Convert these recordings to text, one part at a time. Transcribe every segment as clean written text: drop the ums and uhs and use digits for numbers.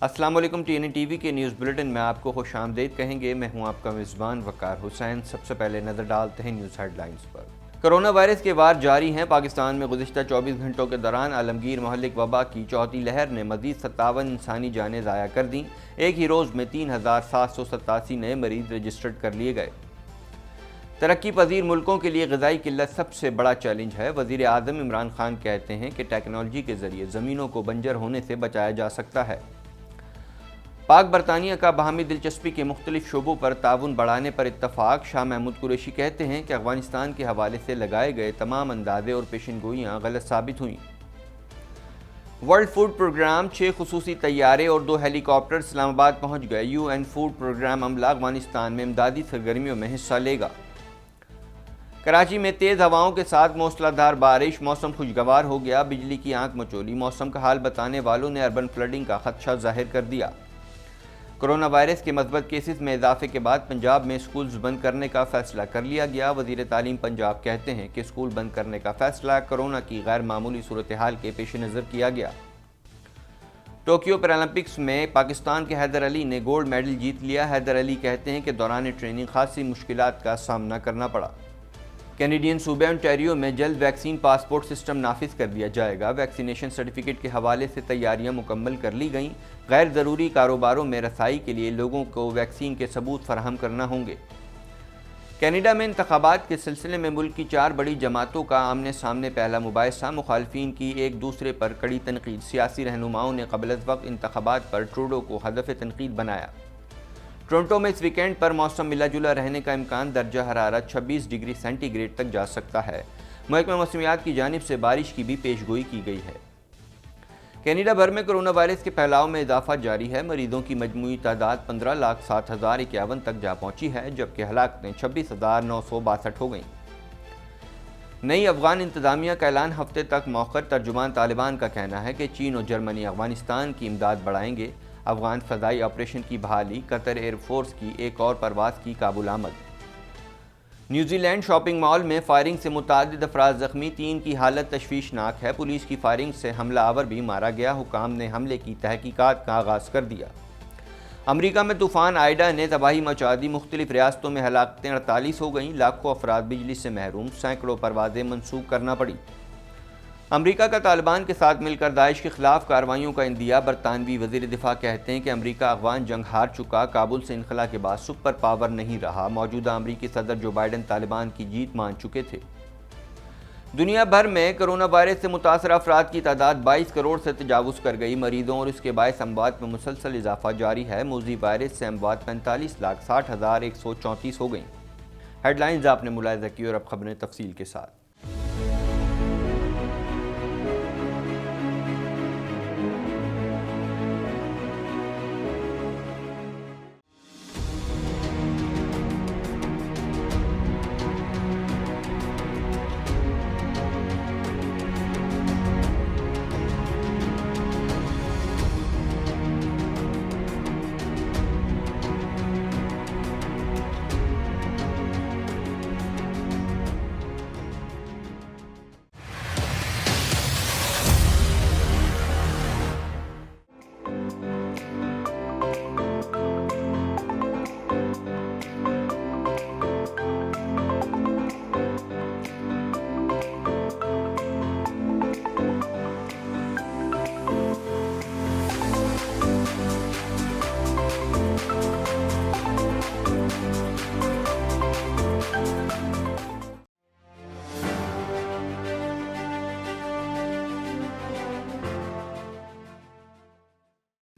السلام علیکم، T N E T V کے نیوز بلیٹن میں آپ کو خوش آمدید کہیں گے۔ میں ہوں آپ کا میزبان وقار حسین۔ سب سے پہلے نظر ڈالتے ہیں نیوز ہیڈ لائنز پر۔ کرونا وائرس کے وار جاری ہیں۔ پاکستان میں گزشتہ 24 گھنٹوں کے دوران عالمگیر مہلک وبا کی چوتھی لہر نے مزید 57 انسانی جانیں ضائع کر دیں۔ ایک ہی روز میں 3787 نئے مریض رجسٹرڈ کر لیے گئے۔ ترقی پذیر ملکوں کے لیے غذائی قلت سب سے بڑا چیلنج ہے۔ وزیر اعظم عمران خان کہتے ہیں کہ ٹیکنالوجی کے ذریعے زمینوں کو بنجر ہونے سے بچایا جا سکتا ہے۔ پاک برطانیہ کا باہمی دلچسپی کے مختلف شعبوں پر تعاون بڑھانے پر اتفاق۔ شاہ محمود قریشی کہتے ہیں کہ افغانستان کے حوالے سے لگائے گئے تمام اندازے اور پیشن گوئیاں غلط ثابت ہوئیں۔ ورلڈ فوڈ پروگرام 6 خصوصی طیارے اور 2 ہیلی کاپٹر اسلام آباد پہنچ گئے۔ یو این فوڈ پروگرام عملہ افغانستان میں امدادی سرگرمیوں میں حصہ لے گا۔ کراچی میں تیز ہواؤں کے ساتھ موسلا دھار بارش، موسم خوشگوار ہو گیا، بجلی کی آنکھ مچولی۔ موسم کا حال بتانے والوں نے اربن فلڈنگ کا خدشہ ظاہر کر دیا۔ کرونا وائرس کے مثبت کیسز میں اضافے کے بعد پنجاب میں اسکولز بند کرنے کا فیصلہ کر لیا گیا۔ وزیر تعلیم پنجاب کہتے ہیں کہ اسکول بند کرنے کا فیصلہ کرونا کی غیر معمولی صورتحال کے پیش نظر کیا گیا۔ ٹوکیو پیرالمپکس میں پاکستان کے حیدر علی نے گولڈ میڈل جیت لیا۔ حیدر علی کہتے ہیں کہ دوران ٹریننگ خاصی مشکلات کا سامنا کرنا پڑا۔ کینیڈین صوبے انٹیریو میں جلد ویکسین پاسپورٹ سسٹم نافذ کر دیا جائے گا۔ ویکسینیشن سرٹیفکیٹ کے حوالے سے تیاریاں مکمل کر لی گئیں۔ غیر ضروری کاروباروں میں رسائی کے لیے لوگوں کو ویکسین کے ثبوت فراہم کرنا ہوں گے۔ کینیڈا میں انتخابات کے سلسلے میں ملک کی 4 بڑی جماعتوں کا آمنے سامنے پہلا مباحثہ۔ مخالفین کی ایک دوسرے پر کڑی تنقید۔ سیاسی رہنماؤں نے قبل از وقت انتخابات پر ٹروڈو کو ہدف تنقید بنایا۔ ٹورنٹو میں اس ویکینڈ پر موسم ملا جلا رہنے کا امکان، درجہ حرارت 26 ڈگری سینٹی گریڈ تک جا سکتا ہے۔ محکمہ موسمیات کی جانب سے بارش کی بھی پیش گوئی کی گئی ہے۔ کینیڈا بھر میں کرونا وائرس کے پھیلاؤ میں اضافہ جاری ہے۔ مریضوں کی مجموعی تعداد 15,07,051 تک جا پہنچی ہے، جبکہ ہلاکتیں 26,962 ہو گئیں۔ نئی افغان انتظامیہ کا اعلان ہفتے تک مؤخر۔ ترجمان طالبان کا کہنا ہے کہ چین اور جرمنی افغانستان کی امداد بڑھائیں گے۔ افغان فضائی آپریشن کی بحالی، قطر ایئر فورس کی ایک اور پرواز کی کابل آمد۔ نیوزی لینڈ شاپنگ مال میں فائرنگ سے متعدد افراد زخمی، 3 کی حالت تشویشناک ہے۔ پولیس کی فائرنگ سے حملہ آور بھی مارا گیا۔ حکام نے حملے کی تحقیقات کا آغاز کر دیا۔ امریکہ میں طوفان آئیڈا نے تباہی مچا دی۔ مختلف ریاستوں میں ہلاکتیں 48 ہو گئیں۔ لاکھوں افراد بجلی سے محروم، سینکڑوں پروازیں منسوخ کرنا پڑی۔ امریکہ کا طالبان کے ساتھ مل کر داعش کے خلاف کارروائیوں کا اندیہ۔ برطانوی وزیر دفاع کہتے ہیں کہ امریکہ افغان جنگ ہار چکا، کابل سے انخلا کے بعد سپر پاور نہیں رہا۔ موجودہ امریکی صدر جو بائیڈن طالبان کی جیت مان چکے تھے۔ دنیا بھر میں کرونا وائرس سے متاثرہ افراد کی تعداد 22 کروڑ سے تجاوز کر گئی۔ مریضوں اور اس کے باعث اموات میں مسلسل اضافہ جاری ہے۔ موذی وائرس سے اموات 45,60,134 ہو گئیں۔ ہیڈ لائنز آپ نے ملاحظہ کی اور اب خبریں تفصیل کے ساتھ۔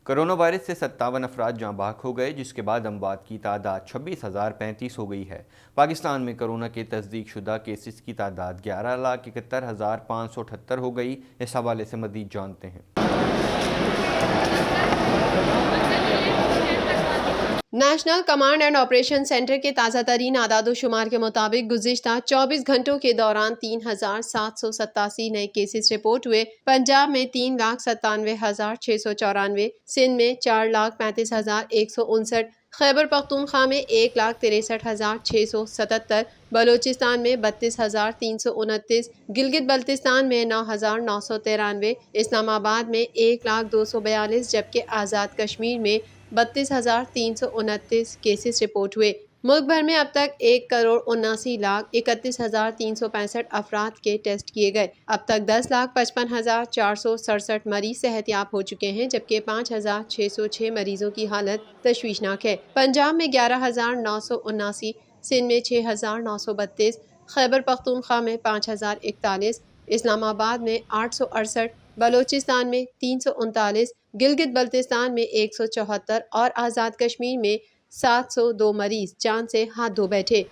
کرونا وائرس سے 57 افراد جاں بحق ہو گئے، جس کے بعد اموات کی تعداد 26,035 ہو گئی ہے۔ پاکستان میں کرونا کے تصدیق شدہ کیسز کی تعداد 11,71,578 ہو گئی۔ اس حوالے سے مزید جانتے ہیں۔ National command and operation centre کے تازہ ترین اعداد و شمار کے مطابق گزشتہ 24 گھنٹوں کے دوران 3,787 نئے کیسز رپورٹ ہوئے۔ پنجاب میں 3,97,694، سندھ میں 4,35,159، خیبر پختونخوا میں 1,63,677، بلوچستان میں 32,329، گلگت بلتستان میں 9,993، اسلام آباد میں 1,02,42 جبکہ آزاد کشمیر میں 32,329 کیسز رپورٹ ہوئے۔ ملک بھر میں اب تک 1,79,31,365 افراد کے ٹیسٹ کیے گئے۔ اب تک 10,55,467 مریض صحت یاب ہو چکے ہیں جبکہ 5,606 مریضوں کی حالت تشویشناک ہے۔ پنجاب میں 11,979، سندھ میں 6,932، خیبر پختونخوا میں 5,041، اسلام آباد میں 868، بلوچستان میں 339، گلگت بلتستان میں 174 اور آزاد کشمیر میں 702 مریض جان سے ہاتھ دھو بیٹھے۔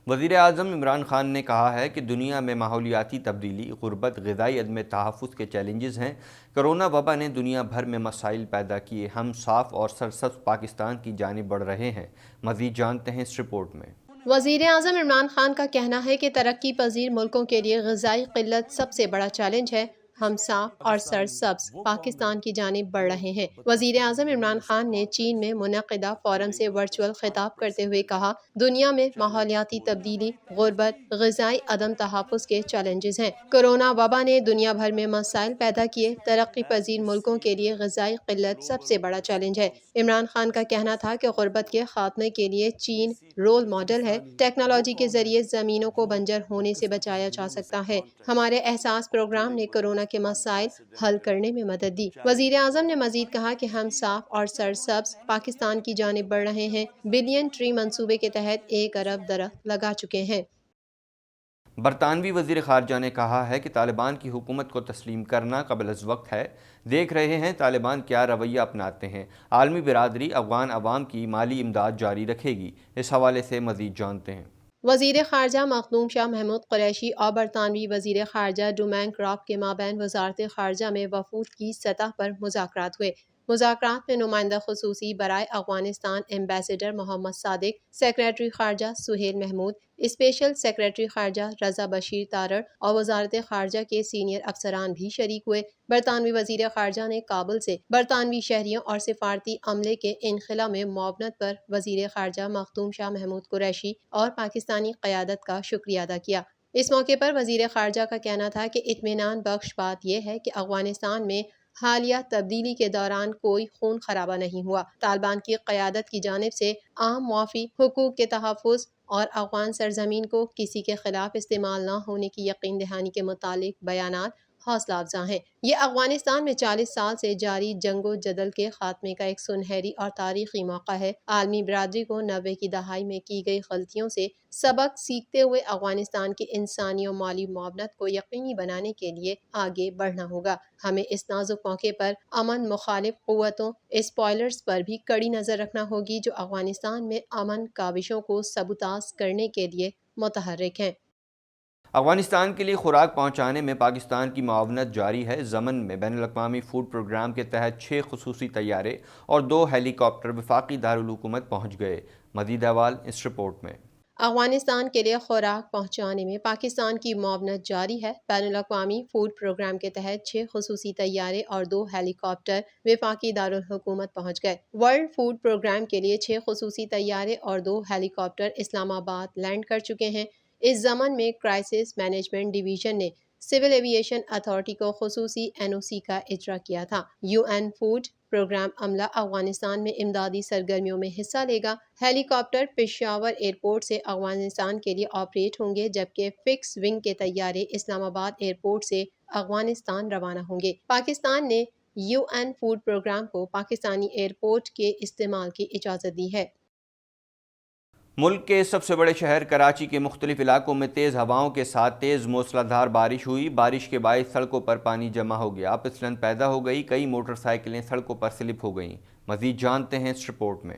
وزیر اعظم عمران خان نے کہا ہے کہ دنیا میں ماحولیاتی تبدیلی، غربت، غذائی عدم تحفظ کے چیلنجز ہیں۔ کرونا وبا نے دنیا بھر میں مسائل پیدا کیے، ہم صاف اور سرسبز پاکستان کی جانب بڑھ رہے ہیں۔ مزید جانتے ہیں اس رپورٹ میں۔ وزیر اعظم عمران خان کا کہنا ہے کہ ترقی پذیر ملکوں کے لیے غذائی قلت سب سے بڑا چیلنج ہے، ہم صاف اور سرسبز پاکستان کی جانب بڑھ رہے ہیں۔ وزیر اعظم عمران خان نے چین میں منعقدہ فورم سے ورچوئل خطاب کرتے ہوئے کہا، دنیا میں ماحولیاتی تبدیلی، غربت، غذائی عدم تحفظ کے چیلنجز ہیں۔ کرونا وبا نے دنیا بھر میں مسائل پیدا کیے، ترقی پذیر ملکوں کے لیے غذائی قلت سب سے بڑا چیلنج ہے۔ عمران خان کا کہنا تھا کہ غربت کے خاتمے کے لیے چین رول ماڈل ہے، ٹیکنالوجی کے ذریعے زمینوں کو بنجر ہونے سے بچایا جا سکتا ہے۔ ہمارے احساس پروگرام نے کرونا کے مسائل حل کرنے میں مدد دی۔ وزیر اعظم نے مزید کہا کہ ہم صاف اور سرسبز پاکستان کی جانب بڑھ رہے ہیں، بلین ٹری منصوبے کے تحت 1 ارب درخت لگا چکے ہیں۔ برطانوی وزیر خارجہ نے کہا ہے کہ طالبان کی حکومت کو تسلیم کرنا قبل از وقت ہے، دیکھ رہے ہیں طالبان کیا رویہ اپناتے ہیں۔ عالمی برادری افغان عوام کی مالی امداد جاری رکھے گی۔ اس حوالے سے مزید جانتے ہیں۔ وزیر خارجہ مخدوم شاہ محمود قریشی اور برطانوی وزیر خارجہ ڈومینگ کرافٹ کے مابین وزارت خارجہ میں وفود کی سطح پر مذاکرات ہوئے۔ مذاکرات میں نمائندہ خصوصی برائے افغانستان ایمبیسڈر محمد صادق، سیکریٹری خارجہ سہیل محمود، اسپیشل سیکریٹری خارجہ رضا بشیر تارڑ اور وزارت خارجہ کے سینئر افسران بھی شریک ہوئے۔ برطانوی وزیر خارجہ نے کابل سے برطانوی شہریوں اور سفارتی عملے کے انخلا میں معاونت پر وزیر خارجہ مخدوم شاہ محمود قریشی اور پاکستانی قیادت کا شکریہ ادا کیا۔ اس موقع پر وزیر خارجہ کا کہنا تھا کہ اطمینان بخش بات یہ ہے کہ افغانستان میں حالیہ تبدیلی کے دوران کوئی خون خرابہ نہیں ہوا۔ طالبان کی قیادت کی جانب سے عام معافی، حقوق کے تحفظ اور افغان سرزمین کو کسی کے خلاف استعمال نہ ہونے کی یقین دہانی کے متعلق بیانات حوصلہ افزا ہیں۔ یہ افغانستان میں 40 سال سے جاری جنگ و جدل کے خاتمے کا ایک سنہری اور تاریخی موقع ہے۔ عالمی برادری کو 90 کی دہائی میں کی گئی غلطیوں سے سبق سیکھتے ہوئے افغانستان کی انسانی اور مالی معاونت کو یقینی بنانے کے لیے آگے بڑھنا ہوگا۔ ہمیں اس نازک موقع پر امن مخالف قوتوں، اسپوائلرز پر بھی کڑی نظر رکھنا ہوگی جو افغانستان میں امن کاوشوں کو سبوتاژ کرنے کے لیے متحرک ہیں۔ افغانستان کے لیے خوراک پہنچانے میں پاکستان کی معاونت جاری ہے۔ ضمن میں بین الاقوامی فوڈ پروگرام کے تحت 6 خصوصی طیارے اور 2 ہیلی کاپٹر وفاقی دارالحکومت پہنچ گئے۔ مزید احوال اس رپورٹ میں۔ افغانستان کے لیے خوراک پہنچانے میں پاکستان کی معاونت جاری ہے۔ بین الاقوامی فوڈ پروگرام کے تحت 6 خصوصی طیارے اور 2 ہیلی کاپٹر وفاقی دارالحکومت پہنچ گئے۔ ورلڈ فوڈ پروگرام کے لیے 6 خصوصی طیارے اور 2 ہیلی کاپٹر اسلام آباد لینڈ کر چکے ہیں۔ اس ضمن میں کرائسس مینجمنٹ ڈویژن نے سول ایویشن اتھارٹی کو خصوصی NOC کا اجرا کیا تھا۔ UN فوڈ پروگرام عملہ افغانستان میں امدادی سرگرمیوں میں حصہ لے گا۔ ہیلی کاپٹر پشاور ایئرپورٹ سے افغانستان کے لیے آپریٹ ہوں گے جبکہ فکس ونگ کے طیارے اسلام آباد ایئرپورٹ سے افغانستان روانہ ہوں گے۔ پاکستان نے UN فوڈ پروگرام کو پاکستانی ایئرپورٹ کے استعمال کی اجازت دی ہے۔ ملک کے سب سے بڑے شہر کراچی کے مختلف علاقوں میں تیز ہواؤں کے ساتھ تیز موسلا دھار بارش ہوئی۔ بارش کے باعث سڑکوں پر پانی جمع ہو گیا، پھسلن پیدا ہو گئی، کئی موٹر سائیکلیں سڑکوں پر سلپ ہو گئیں۔ مزید جانتے ہیں اس رپورٹ میں۔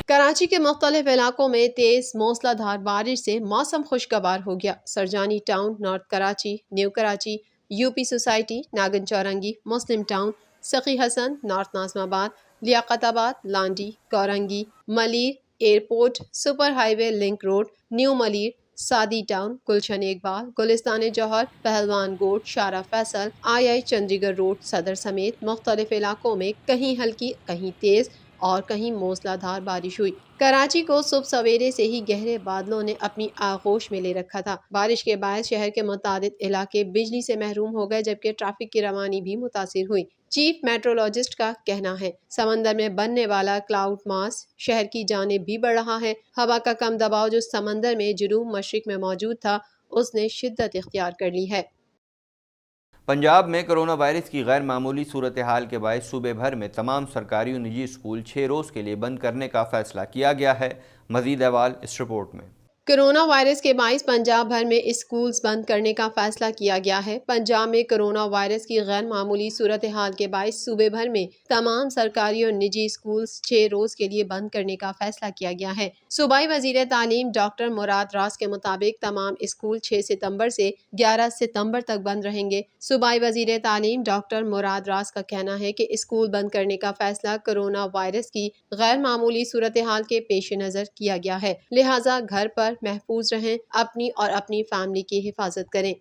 کراچی کے مختلف علاقوں میں تیز موسلا دھار بارش سے موسم خوشگوار ہو گیا۔ Surjani town, north Karachi, new Karachi, UP society, Nagan Chowrangi, Muslim town, Sakhi Hasan, north Nazimabad, Liaquatabad, Landhi, Korangi, Malir, airport, super highway link road, new Malir, Saadi town, Gulshan Iqbal, گلستان جوہر، پہلوان گوٹ، شارہ فیصل، آئی چندی گڑھ روڈ صدر سمیت مختلف علاقوں میں کہیں ہلکی، کہیں تیز اور کہیں موسلا دھار بارش ہوئی۔ کراچی کو صبح سویرے سے ہی گہرے بادلوں نے اپنی آغوش میں لے رکھا تھا۔ بارش کے باعث شہر کے متعدد علاقے بجلی سے محروم ہو گئے، جبکہ ٹریفک کی روانی بھی متاثر ہوئی۔ چیف میٹرولوجسٹ کا کہنا ہے سمندر میں بننے والا کلاؤڈ ماس شہر کی جانب بھی بڑھ رہا ہے۔ ہوا کا کم دباؤ جو سمندر میں جنوب مشرق میں موجود تھا، اس نے شدت اختیار کر لی ہے۔ پنجاب میں کرونا وائرس کی غیر معمولی صورتحال کے باعث صوبے بھر میں تمام سرکاری و نجی اسکول 6 روز کے لیے بند کرنے کا فیصلہ کیا گیا ہے۔ مزید احوال اس رپورٹ میں۔ کرونا وائرس کے باعث پنجاب بھر میں اسکولز بند کرنے کا فیصلہ کیا گیا ہے۔ پنجاب میں کرونا وائرس کی غیر معمولی صورتحال کے باعث صوبے بھر میں تمام سرکاری اور نجی اسکولز 6 روز کے لیے بند کرنے کا فیصلہ کیا گیا ہے۔ صوبائی وزیر تعلیم ڈاکٹر مراد راز کے مطابق تمام اسکول 6 ستمبر سے 11 ستمبر تک بند رہیں گے۔ صوبائی وزیر تعلیم ڈاکٹر مراد راز کا کہنا ہے کہ اسکول بند کرنے کا فیصلہ کرونا وائرس کی غیر معمولی صورتحال کے پیش نظر کیا گیا ہے، لہٰذا گھر پر محفوظ رہیں، اپنی اور اپنی فیملی کی حفاظت کریں۔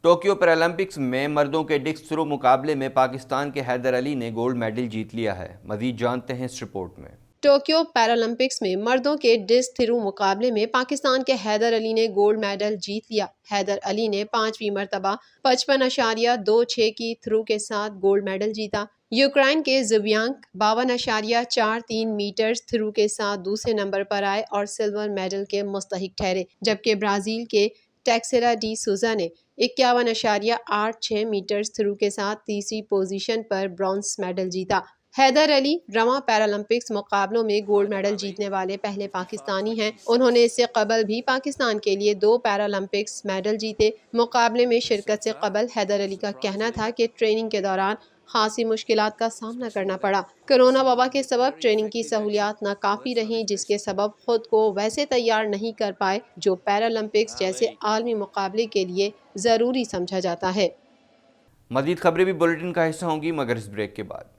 ٹوکیو پیرالمپکس میں مردوں کے ڈسک تھرو مقابلے میں پاکستان کے حیدر علی نے گولڈ میڈل جیت لیا ہے۔ مزید جانتے ہیں اس رپورٹ میں۔ ٹوکیو پیرالمپکس میں مردوں کے ڈسک تھرو مقابلے میں پاکستان کے حیدر علی نے گولڈ میڈل جیت لیا۔ حیدر علی نے 5ویں مرتبہ 55.26 کی تھرو کے ساتھ گولڈ میڈل جیتا۔ یوکرائن کے زبیانک 52.43 میٹرز تھرو کے ساتھ دوسرے نمبر پر آئے اور سلور میڈل کے مستحق ٹھہرے، جبکہ برازیل کے ٹیکسیلا ڈی سوزا نے 51.86 میٹرز تھرو کے ساتھ تیسری پوزیشن پر برونز میڈل جیتا۔ حیدر علی رواں پیرالمپکس مقابلوں میں گولڈ میڈل جیتنے والے پہلے پاکستانی ہیں۔ انہوں نے اس سے قبل بھی پاکستان کے لیے 2 پیرالمپکس میڈل جیتے۔ مقابلے میں شرکت سے قبل حیدر علی کا کہنا تھا کہ ٹریننگ کے دوران خاصی مشکلات کا سامنا کرنا پڑا۔ کرونا وبا کے سبب ٹریننگ کی سہولیات ناکافی رہیں، جس کے سبب خود کو ویسے تیار نہیں کر پائے جو پیرالمپکس جیسے عالمی مقابلے کے لیے ضروری سمجھا جاتا ہے۔ مزید خبریں بھی بلیٹن کا حصہ ہوں گی، مگر اس بریک کے بعد۔